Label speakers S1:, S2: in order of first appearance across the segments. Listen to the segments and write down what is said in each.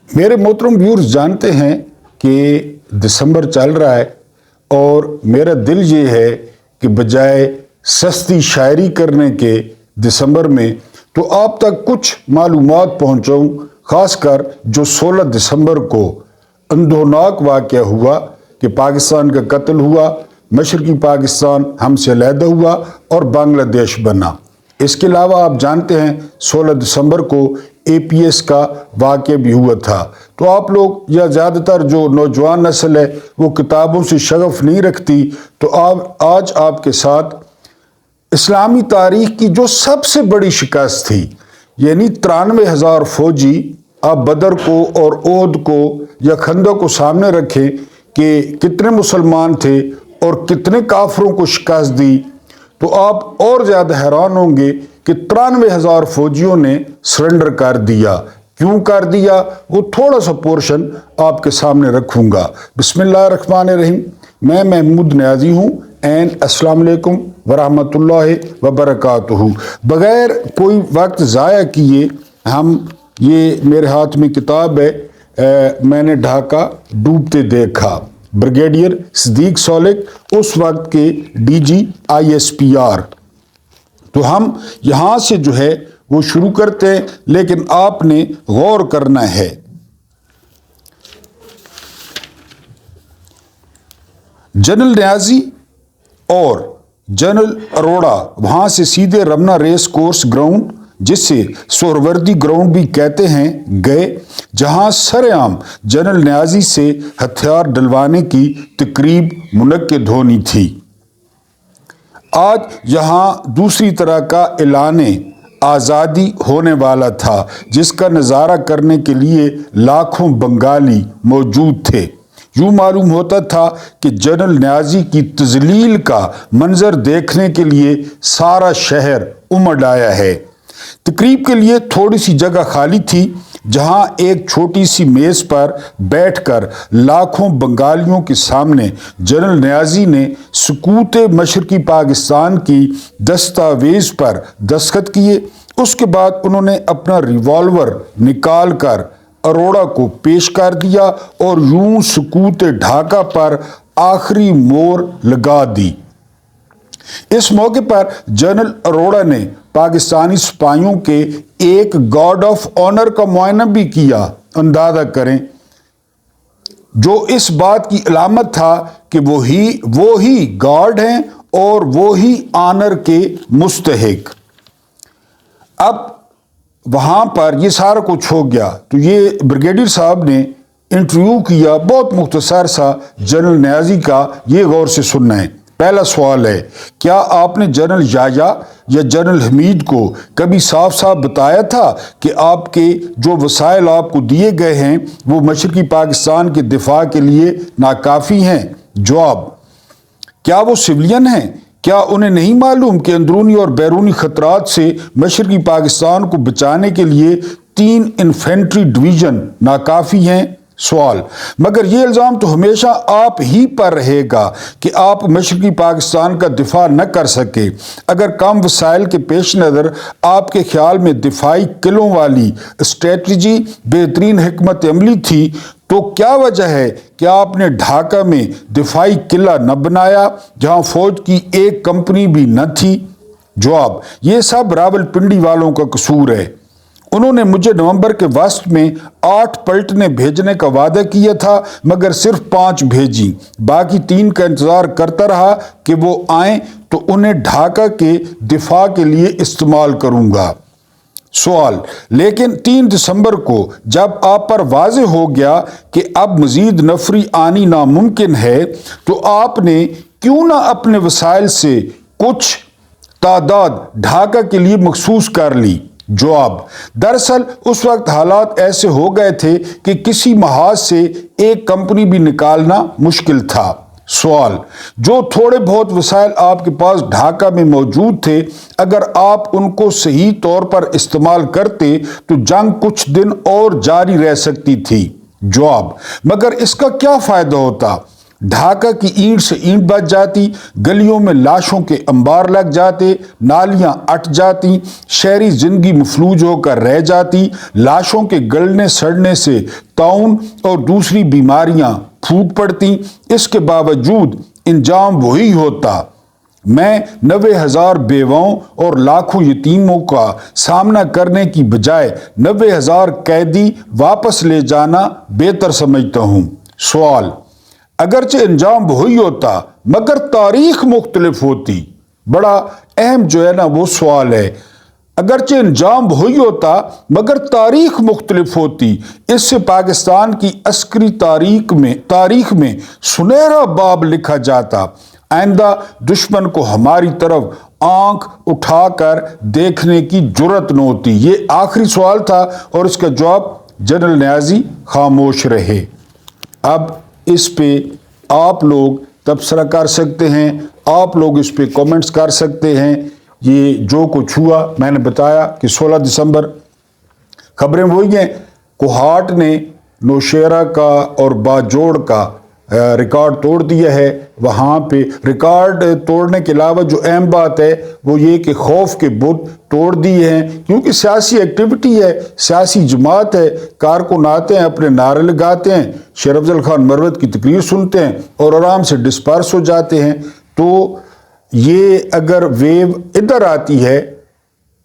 S1: میرے मोहतरम व्यूअर्स जानते हैं कि दिसंबर चल रहा है और मेरा दिल ये है कि बजाय सस्ती शायरी करने के दिसंबर में तो आप तक कुछ मालूमात पहुंचाऊं, खासकर जो 16 दिसंबर को अंधोनाक वाक़या हुआ कि पाकिस्तान का कत्ल हुआ, मशरकी पाकिस्तान हमसे अलहदा हुआ और बांग्लादेश बना। इसके अलावा आप जानते हैं 16 दिसंबर को APS का वाक़या भी हुआ था। तो आप लोग या ज़्यादातर जो नौजवान नस्ल है वो किताबों से शगफ नहीं रखती, तो आज आपके साथ इस्लामी तारीख की जो सबसे बड़ी शिकस्त थी, यानी 93,000 फौजी, आप बदर को और ओहद को या खंदक को सामने रखें कि कितने मुसलमान थे और कितने काफरों को शिकस्त दी, तो आप और ज़्यादा हैरान होंगे कि 93,000 फौजियों ने सरेंडर कर दिया। क्यों कर दिया, वो थोड़ा सा पोर्शन आपके सामने रखूँगा। बिस्मिल्लाहिर्रहमानिर्रहीम। मैं महमूद नियाज़ी हूँ एंड अस्सलाम वालेकुम वरहमतुल्लाहि वबरकातुहू। बग़ैर कोई वक्त ज़ाया किए ये मेरे हाथ में किताब है, मैंने ढाका डूबते देखा, ब्रिगेडियर सिद्दीक सोलिक, उस वक्त के DG ISPR। तो हम यहाँ से जो है वो शुरू करते हैं, लेकिन आपने गौर करना है। जनरल नियाज़ी और जनरल अरोड़ा वहाँ से सीधे रमना रेस कोर्स ग्राउंड, जिसे सोहरवर्दी ग्राउंड भी कहते हैं, गए, जहां सरेआम जनरल नियाज़ी से हथियार डलवाने की तकरीब मुनक्किद होनी थी। आज यहाँ दूसरी तरह का ऐलाने आज़ादी होने वाला था, जिसका नज़ारा करने के लिए लाखों बंगाली मौजूद थे। यूँ मालूम होता था कि जनरल नियाज़ी की तज़लील का मंजर देखने के लिए सारा शहर उमड़ आया है। तकरीब के लिए थोड़ी सी जगह खाली थी, जहां एक छोटी सी मेज़ पर बैठकर लाखों बंगालियों के सामने जनरल नियाज़ी ने सुकूत मशरकी पाकिस्तान की दस्तावेज़ पर दस्तखत किए। उसके बाद उन्होंने अपना रिवॉल्वर निकाल कर अरोड़ा को पेश कर दिया और यूं सुकूत ढाका पर आखिरी मोहर लगा दी। इस मौके पर जनरल अरोड़ा ने पाकिस्तानी सिपाहियों के एक गार्ड ऑफ ऑनर का मुआयना भी किया। अंदाजा करें, जो इस बात की अलामत था कि वो ही गार्ड हैं और वो ही ऑनर के मुस्तहिक। अब वहाँ पर ये सारा कुछ हो गया, तो ये ब्रिगेडियर साहब ने इंटरव्यू किया, बहुत मुख्तसर सा जनरल नियाज़ी का, ये गौर से सुनना है। पहला सवाल है, क्या आपने जनरल याया या जनरल हमीद को कभी साफ साफ बताया था कि आपके जो वसाइल आपको दिए गए हैं वो मशरकी पाकिस्तान के दिफा के लिए नाकाफ़ी हैं? जवाब, क्या वो सिविलियन हैं? क्या उन्हें नहीं मालूम कि अंदरूनी और बैरूनी खतरात से मशरकी पाकिस्तान को बचाने के लिए 3 इन्फेंट्री डिवीज़न नाकाफ़ी हैं? सवाल, मगर ये इल्ज़ाम तो हमेशा आप ही पर रहेगा कि आप मशरकी पाकिस्तान का दिफा न कर सके। अगर कम वसाइल के पेश नज़र आपके ख्याल में दिफाई किलों वाली स्ट्रेटजी बेहतरीन हिकमत अमली थी, तो क्या वजह है कि आपने ढाका में दिफाई किला न बनाया जहां फौज की एक कंपनी भी न थी? जवाब, ये सब रावलपिंडी वालों का कसूर है। उन्होंने मुझे नवंबर के वस्त में 8 पलटनें भेजने का वादा किया था, मगर सिर्फ 5 भेजी। बाकी 3 का इंतज़ार करता रहा कि वो आएँ तो उन्हें ढाका के दिफा के लिए इस्तेमाल करूँगा। सवाल, लेकिन 3 दिसंबर को जब आप पर वाज़े हो गया कि अब मज़ीद नफरी आनी नामुमकिन है, तो आपने क्यों ना अपने वसाइल से कुछ तादाद ढाका के लिए मखसूस कर ली? जवाब, दरअसल उस वक्त हालात ऐसे हो गए थे कि किसी महाज से एक कंपनी भी निकालना मुश्किल था। सवाल, जो थोड़े बहुत वसाइल आपके पास ढाका में मौजूद थे, अगर आप उनको सही तौर पर इस्तेमाल करते तो जंग कुछ दिन और जारी रह सकती थी। जवाब, मगर इसका क्या फ़ायदा होता? ढाका की ईंट से ईंट बच जाती, गलियों में लाशों के अंबार लग जाते, नालियां अट जाती, शहरी जिंदगी मफलूज होकर रह जाती, लाशों के गलने सड़ने से ताउन और दूसरी बीमारियां फूट पड़ती। इसके बावजूद इंजाम वही होता। मैं 90,000 बेवाओं और लाखों यतीमों का सामना करने की बजाय 90,000 कैदी वापस ले जाना बेहतर समझता हूं। सवाल, अगरचे अंजाम वही होता मगर तारीख मुख्तलिफ होती। बड़ा अहम जो है ना वो सवाल है। अगरचे अंजाम वही होता मगर तारीख मुख्तलिफ होती। इससे पाकिस्तान की अस्करी तारीख में सुनहरा बाब लिखा जाता। आइंदा दुश्मन को हमारी तरफ आंख उठाकर देखने की जुर्रत न होती। ये आखिरी सवाल था और इसका जवाब जनरल नियाज़ी खामोश रहे। अब इस पे आप लोग तबसरा कर सकते हैं, आप लोग इस पे कमेंट्स कर सकते हैं। ये जो कुछ हुआ मैंने बताया कि 16 दिसंबर खबरें वही हैं। कोहाट ने नौशेरा का और बाजोड़ का रिकॉर्ड तोड़ दिया है। वहाँ पे रिकॉर्ड तोड़ने के अलावा जो अहम बात है वो ये कि खौफ के बुत तोड़ दिए हैं, क्योंकि सियासी एक्टिविटी है, सियासी जमात है, कारकुन आते हैं, अपने नारे लगाते हैं, शेर अफजल खान मरवत की तकरीर सुनते हैं और आराम से डिस्पर्स हो जाते हैं। तो ये अगर वेव इधर आती है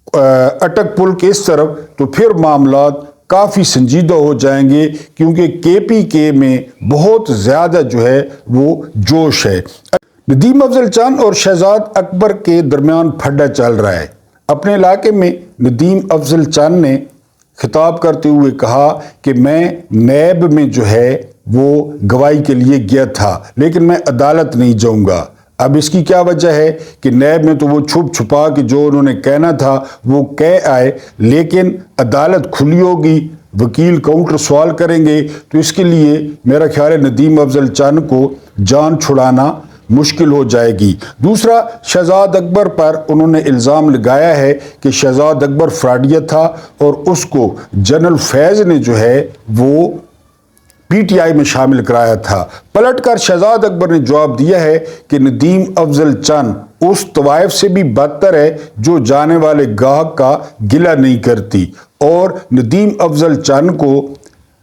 S1: अटक पुल के इस तरफ तो फिर मामलात काफ़ी संजीदा हो जाएंगे, क्योंकि KPK में बहुत ज़्यादा जो है वो जोश है। नदीम अफजल चंद और शहजाद अकबर के दरमियान फड्डा चल रहा है। अपने इलाके में नदीम अफजल चंद ने खिताब करते हुए कहा कि मैं नैब में जो है वो गवाही के लिए गया था, लेकिन मैं अदालत नहीं जाऊंगा। अब इसकी क्या वजह है कि नैब में तो वो छुप छुपा के जो उन्होंने कहना था वो कह आए, लेकिन अदालत खुली होगी, वकील काउंटर सवाल करेंगे, तो इसके लिए मेरा ख्याल है नदीम अफजल चंद को जान छुड़ाना मुश्किल हो जाएगी। दूसरा, शहजाद अकबर पर उन्होंने इल्ज़ाम लगाया है कि शहजाद अकबर फ्रॉडिया था और उसको जनरल फैज़ ने जो है वो PTI में शामिल कराया था। पलटकर शहजाद अकबर ने जवाब दिया है कि नदीम अफजल चंद उस तवाइफ से भी बदतर है जो जाने वाले गाहक का गिला नहीं करती, और नदीम अफजल चंद को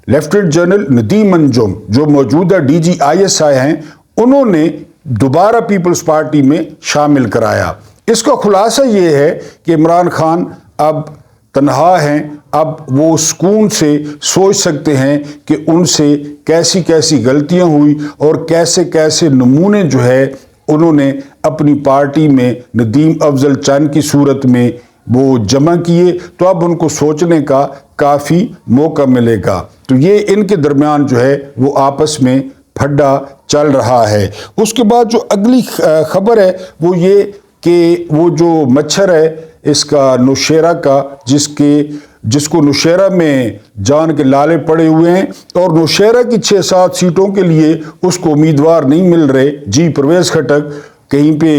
S1: लेफ्टिनेंट जनरल नदीम अंजुम जो मौजूदा DG ISI हैं उन्होंने दोबारा पीपल्स पार्टी में शामिल कराया। इसका खुलासा ये है कि इमरान खान अब तन्हा हैं, अब वो सुकून से सोच सकते हैं कि उनसे कैसी कैसी गलतियां हुई और कैसे कैसे नमूने जो है उन्होंने अपनी पार्टी में नदीम अफजल चंद की सूरत में वो जमा किए, तो अब उनको सोचने का काफ़ी मौका मिलेगा। तो ये इनके दरमियान जो है वो आपस में फड्डा चल रहा है। उसके बाद जो अगली खबर है वो ये कि वो जो मच्छर है इसका नौशेरा का, जिसको नौशेरा में जान के लाले पड़े हुए हैं और नौशेरा की 6-7 सीटों के लिए उसको उम्मीदवार नहीं मिल रहे। जी परवेज़ खटक कहीं पे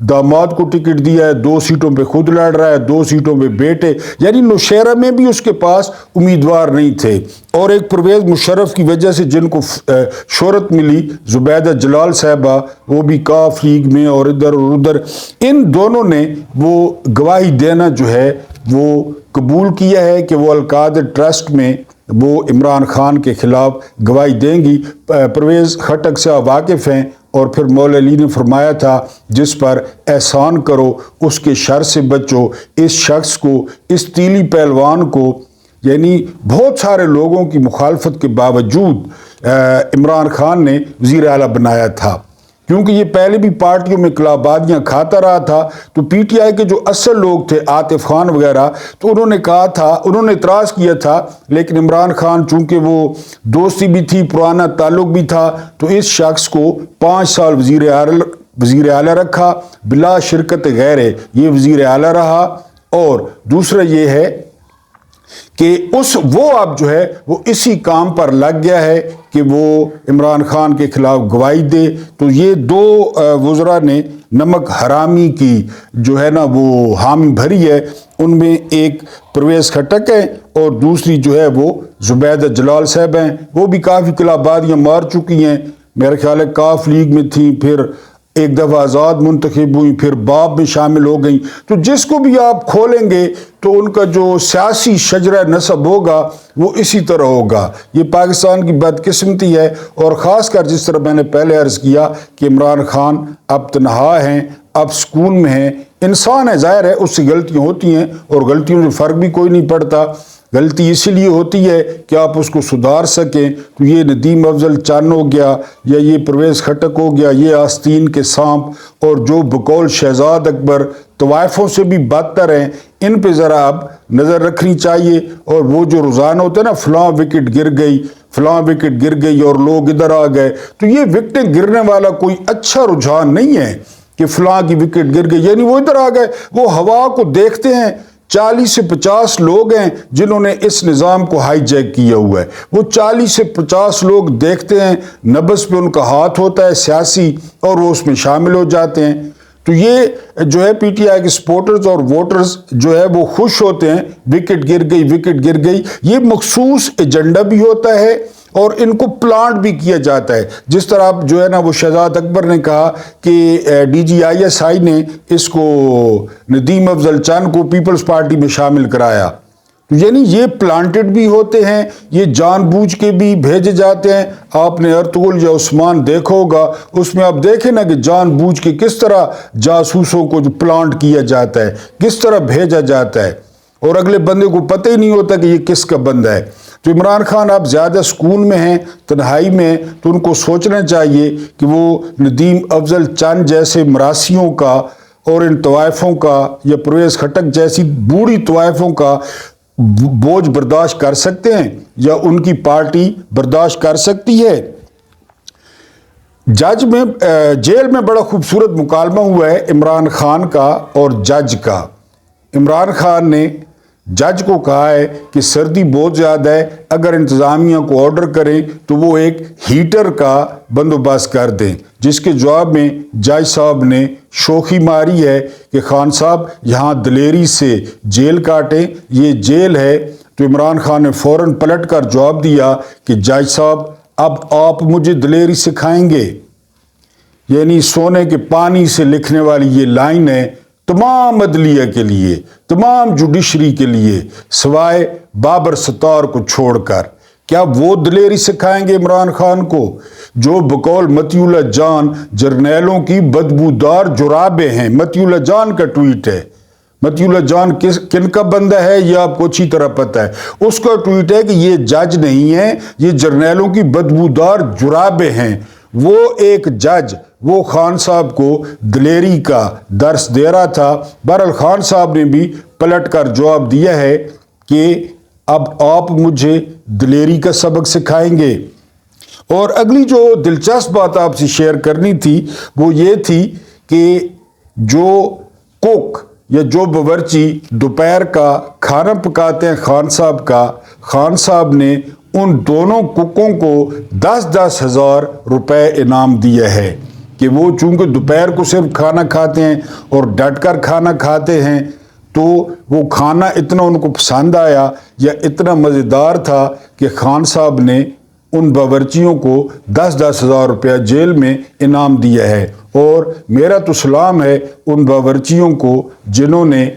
S1: दामाद को टिकट दिया है, 2 सीटों पे खुद लड़ रहा है, 2 सीटों पे बेटे, यानी नौशेरा में भी उसके पास उम्मीदवार नहीं थे। और एक परवेज़ मुशर्रफ की वजह से जिनको शोहरत मिली, जुबैदा जलाल साहबा, वो भी काफ लीग में और इधर और उधर, इन दोनों ने वो गवाही देना जो है वो कबूल किया है कि वो अलकादर ट्रस्ट में वो इमरान खान के खिलाफ गवाही देंगी। परवेज़ खटक से वाकिफ़ हैं और फिर मौला अली ने फरमाया था जिस पर एहसान करो उसके शर से बचो। इस शख्स को, इस तीली पहलवान को, यानी बहुत सारे लोगों की मुखालफत के बावजूद इमरान खान ने वज़ीर आला बनाया था, क्योंकि ये पहले भी पार्टियों में कलाबादियाँ खाता रहा था। तो PTI के जो असल लोग थे आतिफ खान वगैरह, तो उन्होंने कहा था, उन्होंने इतराज़ किया था, लेकिन इमरान खान चूँकि वो दोस्ती भी थी, पुराना ताल्लुक भी था, तो इस शख्स को 5 साल वज़ीर आला रखा, बिला शिरकत गैर ये वज़ीर आला रहा। और दूसरा ये है कि वो अब जो है वो इसी काम पर लग गया है कि वो इमरान खान के खिलाफ गवाही दे। तो ये 2 वज़रा ने नमक हरामी की जो है ना वो हामी भरी है। उनमें एक परवेज़ खटक है और दूसरी जो है वो जुबैदा जलाल साहब हैं। वो भी काफ़ी कलाबादियाँ मार चुकी हैं, میرا خیال ہے کاف لیگ میں تھیں، پھر ایک دفعہ آزاد منتخب ہوئی، پھر باب میں شامل ہو گئیں. تو جس کو بھی آپ کھولیں گے تو ان کا جو سیاسی شجرہ نسب ہوگا وہ اسی طرح ہوگا. یہ پاکستان کی بدقسمتی ہے، اور خاص کر جس طرح میں نے پہلے عرض کیا کہ عمران خان اب تنہا ہیں، اب سکون میں ہیں. انسان ہے، ظاہر ہے اس سے غلطیاں ہوتی ہیں، اور غلطیوں سے فرق بھی کوئی نہیں پڑتا. غلطی اسی لیے ہوتی ہے کہ آپ اس کو سدھار سکیں. تو یہ ندیم افضل چن ہو گیا، یا یہ پرویز خٹک ہو گیا، یہ آستین کے سانپ، اور جو بقول شہزاد اکبر طوائفوں سے بھی بدتر ہیں، ان پہ ذرا اب نظر رکھنی چاہیے. اور وہ جو روزانہ ہوتے ہیں نا، فلاں وکٹ گر گئی، فلاں وکٹ گر گئی اور لوگ ادھر آ گئے، تو یہ وکٹیں گرنے والا کوئی اچھا رجحان نہیں ہے کہ فلاں کی وکٹ گر گئی یعنی وہ ادھر آ گئے. وہ ہوا کو دیکھتے ہیں. 40 سے 50 لوگ ہیں جنہوں نے اس نظام کو ہائی جیک کیا ہوا ہے. وہ 40 سے 50 لوگ دیکھتے ہیں، نبض پہ ان کا ہاتھ ہوتا ہے سیاسی، اور وہ اس میں شامل ہو جاتے ہیں. تو یہ جو ہے پی ٹی آئی کے سپورٹرز اور ووٹرز جو ہے وہ خوش ہوتے ہیں، وکٹ گر گئی، وکٹ گر گئی. یہ مخصوص ایجنڈا بھی ہوتا ہے اور ان کو پلانٹ بھی کیا جاتا ہے. جس طرح اب جو ہے نا وہ شہزاد اکبر نے کہا کہ D G I S I نے اس کو ندیم افضل چن کو پیپلز پارٹی میں شامل کرایا. یعنی یہ پلانٹڈ بھی ہوتے ہیں، یہ جان بوجھ کے بھی بھیجے جاتے ہیں. آپ نے ارطغرل یا عثمان دیکھا ہوگا، اس میں آپ دیکھیں نا کہ جان بوجھ کے کس طرح جاسوسوں کو جو پلانٹ کیا جاتا ہے، کس طرح بھیجا جاتا ہے، اور اگلے بندے کو پتہ ہی نہیں ہوتا کہ یہ کس کا بندہ ہے. تو عمران خان آپ زیادہ سکون میں ہیں، تنہائی میں، تو ان کو سوچنا چاہیے کہ وہ ندیم افضل چن جیسے مراسیوں کا اور ان طوائفوں کا، یا پرویز خٹک جیسی بوڑھی طوائفوں کا بوجھ برداشت کر سکتے ہیں، یا ان کی پارٹی برداشت کر سکتی ہے. جج میں جیل میں بڑا خوبصورت مکالمہ ہوا ہے عمران خان کا اور جج کا. عمران خان نے جج کو کہا ہے کہ سردی بہت زیادہ ہے، اگر انتظامیہ کو آرڈر کریں تو وہ ایک ہیٹر کا بندوبست کر دیں. جس کے جواب میں جج صاحب نے شوخی ماری ہے کہ خان صاحب یہاں دلیری سے جیل کاٹیں، یہ جیل ہے. تو عمران خان نے فوراً پلٹ کر جواب دیا کہ جج صاحب اب آپ مجھے دلیری سکھائیں گے. یعنی سونے کے پانی سے لکھنے والی یہ لائن ہے تمام عدلیہ کے لیے، تمام جوڈیشری کے لیے، سوائے بابر ستار کو چھوڑ کر. کیا وہ دلیری سکھائیں گے عمران خان کو جو بقول متی اللہ جان جرنیلوں کی بدبودار جرابیں ہیں؟ متی اللہ جان کا ٹویٹ ہے. متی اللہ جان کن کا بندہ ہے یہ آپ کو اچھی طرح پتہ ہے. اس کا ٹویٹ ہے کہ یہ جج نہیں ہے، یہ جرنیلوں کی بدبودار جرابیں ہیں. وہ ایک جج وہ خان صاحب کو دلیری کا درس دے رہا تھا. بہرحال خان صاحب نے بھی پلٹ کر جواب دیا ہے کہ اب آپ مجھے دلیری کا سبق سکھائیں گے. اور اگلی جو دلچسپ بات آپ سے شیئر کرنی تھی وہ یہ تھی کہ جو کوک یا جو باورچی دوپہر کا کھانا پکاتے ہیں خان صاحب کا، خان صاحب نے ان دونوں کوکوں کو 10-10 ہزار روپے انعام دیا ہے کہ وہ چونکہ دوپہر کو صرف کھانا کھاتے ہیں اور ڈٹ کر کھانا کھاتے ہیں، تو وہ کھانا اتنا ان کو پسند آیا یا اتنا مزیدار تھا کہ خان صاحب نے ان باورچیوں کو 10-10 ہزار روپیہ جیل میں انعام دیا ہے. اور میرا تو سلام ہے ان باورچیوں کو جنہوں نے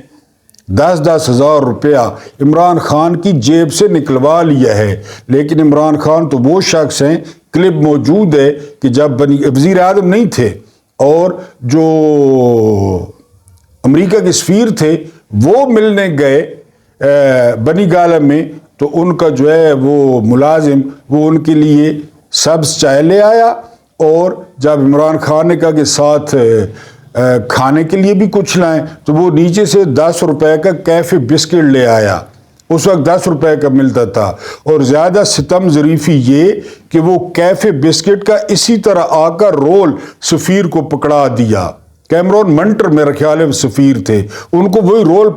S1: 10-10 ہزار روپیہ عمران خان کی جیب سے نکلوا لیا ہے. لیکن عمران خان تو وہ شخص ہیں، کلپ موجود ہے کہ جب وزیر اعظم نہیں تھے اور جو امریکہ کے سفیر تھے وہ ملنے گئے بنی گالہ میں، تو ان کا جو ہے وہ ملازم وہ ان کے لیے سبز چائے لے آیا، اور جب عمران خان نے کہا کہ ساتھ کھانے کے لیے بھی کچھ لائیں تو وہ نیچے سے 10 روپے کا کیفے بسکٹ لے آیا. اس وقت 10 روپے کا ملتا تھا. اور زیادہ ستم ظریفی یہ کہ وہ کیفے بسکٹ کا اسی طرح آ کر رول سفیر کو پکڑا دیا. کیمرون منٹر میرا خیال ہے سفیر تھے، ان کو وہی رول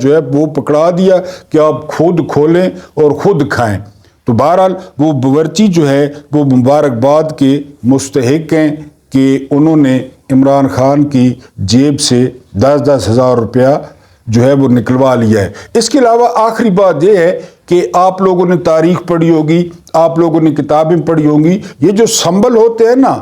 S1: جو ہے وہ پکڑا دیا کہ آپ خود کھولیں اور خود کھائیں. تو بہرحال وہ باورچی جو ہے وہ مبارکباد کے مستحق ہیں کہ انہوں نے عمران خان کی جیب سے 10-10 ہزار روپیہ جو ہے وہ نکلوا لیا ہے. اس کے علاوہ آخری بات یہ ہے کہ آپ لوگوں نے تاریخ پڑھی ہوگی، آپ لوگوں نے کتابیں پڑھی ہوں گی، یہ جو سمبل ہوتے ہیں نا،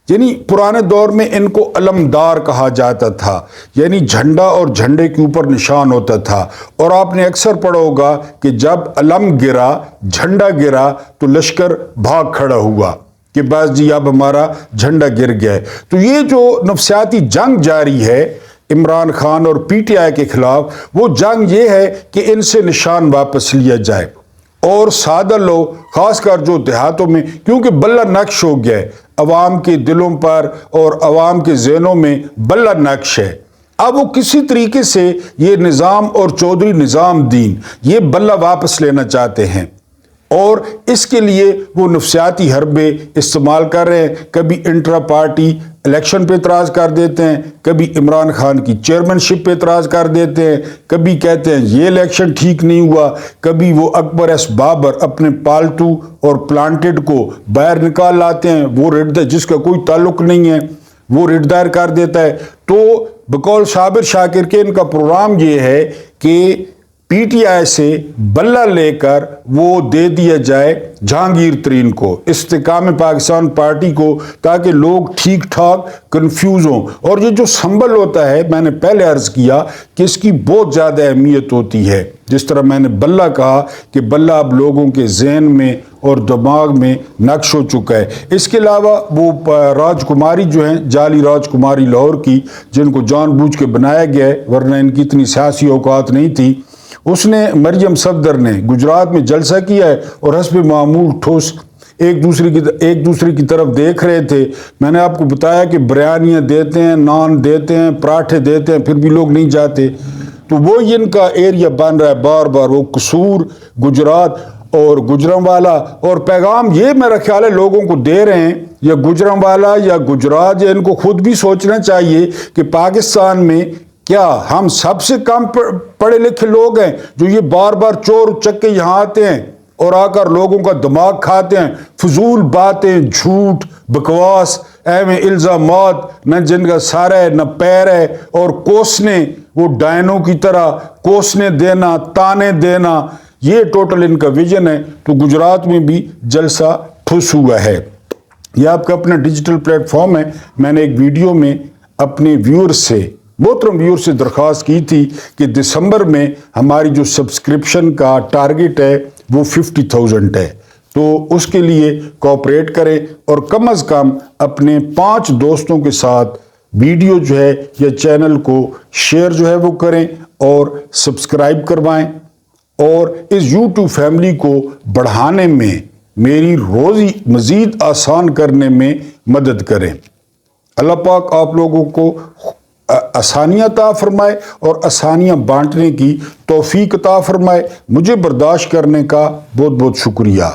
S1: یعنی پرانے دور میں ان کو علمدار کہا جاتا تھا، یعنی جھنڈا اور جھنڈے کے اوپر نشان ہوتا تھا۔ اور آپ نے اکثر پڑھا ہوگا کہ جب علم گرا، جھنڈا گرا تو لشکر بھاگ کھڑا ہوا کہ بس جی اب ہمارا جھنڈا گر گیا ہے۔ تو یہ جو نفسیاتی جنگ جاری ہے عمران خان اور پی ٹی آئی کے خلاف، وہ جنگ یہ ہے کہ ان سے نشان واپس لیا جائے، اور سادہ لوگ خاص کر جو دیہاتوں میں، کیونکہ بلہ نقش ہو گیا ہے عوام کے دلوں پر اور عوام کے ذہنوں میں، بلہ نقش ہے۔ اب وہ کسی طریقے سے یہ نظام اور چودھری نظام دین یہ بلہ واپس لینا چاہتے ہیں، اور اس کے لیے وہ نفسیاتی حربے استعمال کر رہے ہیں۔ کبھی انٹرا پارٹی الیکشن پہ اعتراض کر دیتے ہیں، کبھی عمران خان کی چیئرمین شپ پہ اعتراض کر دیتے ہیں، کبھی کہتے ہیں یہ الیکشن ٹھیک نہیں ہوا، کبھی وہ اکبر ایس بابر اپنے پالتو اور پلانٹڈ کو باہر نکال لاتے ہیں، وہ ریٹ جس کا کوئی تعلق نہیں ہے وہ ریٹ دائر کر دیتا ہے۔ تو بقول صابر شاکر کے ان کا پروگرام یہ ہے کہ پی ٹی آئی سے بلہ لے کر وہ دے دیا جائے جہانگیر ترین کو، استحکام پاکستان پارٹی کو، تاکہ لوگ ٹھیک ٹھاک کنفیوز ہوں۔ اور یہ جو سمبل ہوتا ہے، میں نے پہلے عرض کیا کہ اس کی بہت زیادہ اہمیت ہوتی ہے، جس طرح میں نے بلہ کہا کہ بلہ اب لوگوں کے ذہن میں اور دماغ میں نقش ہو چکا ہے۔ اس کے علاوہ وہ راج کماری جو ہیں، جعلی راج کماری لاہور کی، جن کو جان بوجھ کے بنایا گیا ہے ورنہ ان کی اتنی سیاسی اوقات نہیں تھی، اس نے مریم صفدر نے گجرات میں جلسہ کیا ہے اور حسب معمول ٹھوس ایک دوسرے کی طرف دیکھ رہے تھے۔ میں نے آپ کو بتایا کہ بریانیاں دیتے ہیں، نان دیتے ہیں، پراٹھے دیتے ہیں، پھر بھی لوگ نہیں جاتے۔ تو وہ ان کا ایریا بن رہا ہے بار بار، وہ قصور، گجرات اور گجرانوالا، اور پیغام یہ میرا خیال ہے لوگوں کو دے رہے ہیں، یا گجرانوالا یا گجرات، یا ان کو خود بھی سوچنا چاہیے کہ پاکستان میں کیا ہم سب سے کم پڑھے لکھے لوگ ہیں جو یہ بار بار چور چکے یہاں آتے ہیں اور آ کر لوگوں کا دماغ کھاتے ہیں، فضول باتیں، جھوٹ، بکواس، ایویں الزامات، نہ جن کا سر ہے نہ پیر ہے، اور کوسنے، وہ ڈائنوں کی طرح کوسنے دینا، تانے دینا، یہ ٹوٹل ان کا ویژن ہے۔ تو گجرات میں بھی جلسہ ٹھوس ہوا ہے۔ یہ آپ کا اپنا ڈیجیٹل پلیٹ فارم ہے۔ میں نے ایک ویڈیو میں اپنے ویور سے، محترم ویور سے درخواست کی تھی کہ دسمبر میں ہماری جو سبسکرپشن کا ٹارگٹ ہے وہ 50,000 ہے، تو اس کے لیے کوآپریٹ کریں اور کم از کم اپنے 5 دوستوں کے ساتھ ویڈیو جو ہے یا چینل کو شیئر جو ہے وہ کریں اور سبسکرائب کروائیں، اور اس یوٹیوب فیملی کو بڑھانے میں، میری روزی مزید آسان کرنے میں مدد کریں۔ اللہ پاک آپ لوگوں کو آسانیاں عطا فرمائے اور آسانیاں بانٹنے کی توفیق عطا فرمائے۔ مجھے برداشت کرنے کا بہت بہت شکریہ۔